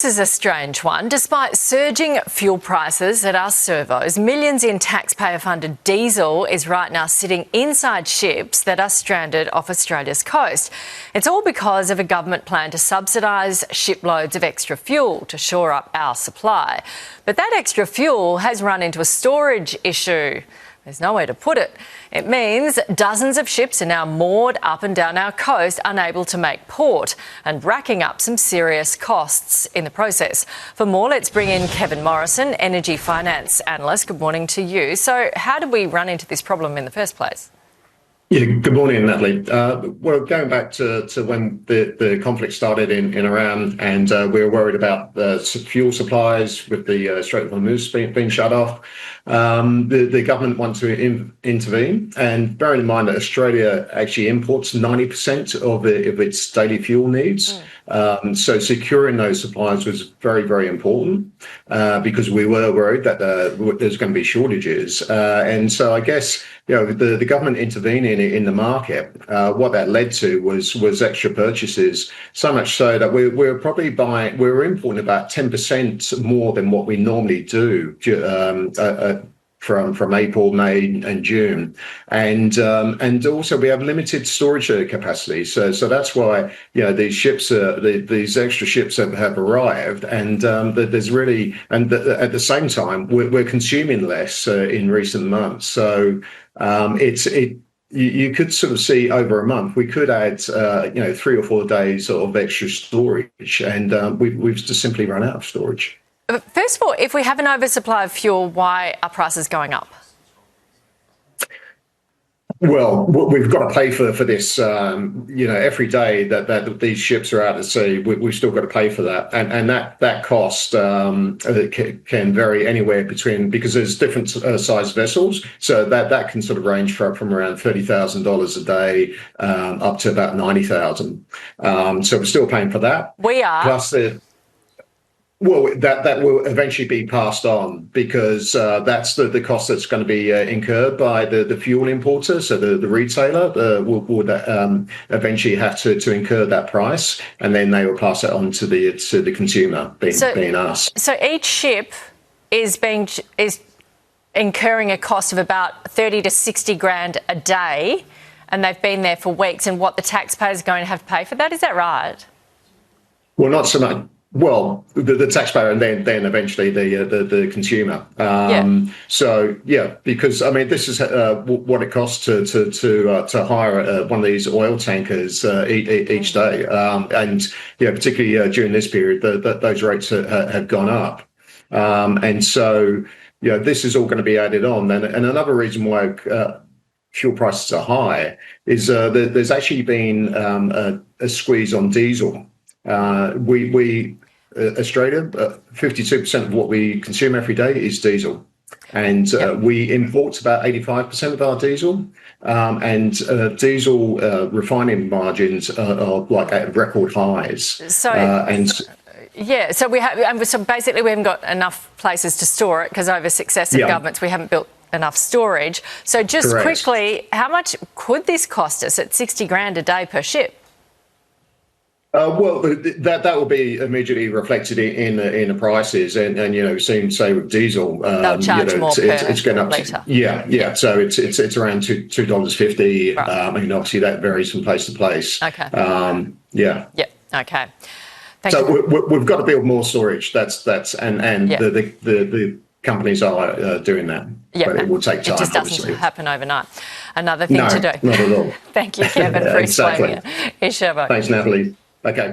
This is a strange one. Despite surging fuel prices at our servos, millions in taxpayer-funded diesel is right now sitting inside ships that are stranded off Australia's coast. It's all because of a government plan to subsidise shiploads of extra fuel to shore up our supply. But that extra fuel has run into a storage issue. There's nowhere to put it. It means dozens of ships are now moored up and down our coast, unable to make port and racking up some serious costs in the process. For more, let's bring in Kevin Morrison, Energy Finance Analyst. Good morning to you. So how did we run into this problem in the first place? Yeah, good morning, Natalie. Well, going back to when the conflict started in Iran, and we were worried about the fuel supplies with the Strait of Hormuz being shut off, the government wanted to intervene. And bearing in mind that Australia actually imports 90% of its daily fuel needs. So securing those supplies was very, very important because we were worried that there's going to be shortages. And so I guess, the government intervening in the market, what that led to was extra purchases, so much so that we were importing about 10% more than what we normally do from April, May and June. And also we have limited storage capacity. So that's why, these ships, these extra ships have arrived, and there's really, and at the same time, we're consuming less in recent months. So you could sort of see over a month, we could add, 3 or 4 days of extra storage, and we've just simply run out of storage. First of all, if we have an oversupply of fuel, why are prices going up? Well, we've got to pay for this, every day that these ships are out at sea, we've still got to pay for that. And that cost can vary anywhere between, because there's different size vessels. So that can sort of range from around $30,000 a day up to about $90,000. So we're still paying for that. We are. Plus Well, that will eventually be passed on, because that's the cost that's going to be incurred by the fuel importer. So the retailer would eventually have to incur that price, and then they will pass it on to the consumer, being us. So each ship is incurring a cost of about 30 to 60 grand a day, and they've been there for weeks. And what the taxpayers are going to have to pay for that, is that right? Well, not so much. Well, the taxpayer, and then eventually the consumer. So because this is what it costs to hire one of these oil tankers each day, and particularly during this period, those rates have gone up, and so this is all going to be added on. And another reason why fuel prices are high is there's actually been a squeeze on diesel. Australia, 52% of what we consume every day is diesel, and we import about 85% of our diesel, and diesel refining margins are like at record highs. So so basically we haven't got enough places to store it, because over successive governments we haven't built enough storage. So just quickly, how much could this cost us at 60 grand a day per ship? Well, that will be immediately reflected in the prices, and say with diesel, they'll charge more it's going up litre. So it's around $2.50. Right. Obviously that varies from place to place. Okay. Okay. So we've got to build more storage. The companies are doing that. But it will take time. It just doesn't happen overnight. Another thing to do. Not at all. Thank you, Kevin, for explaining it. Thanks, Natalie. Okay.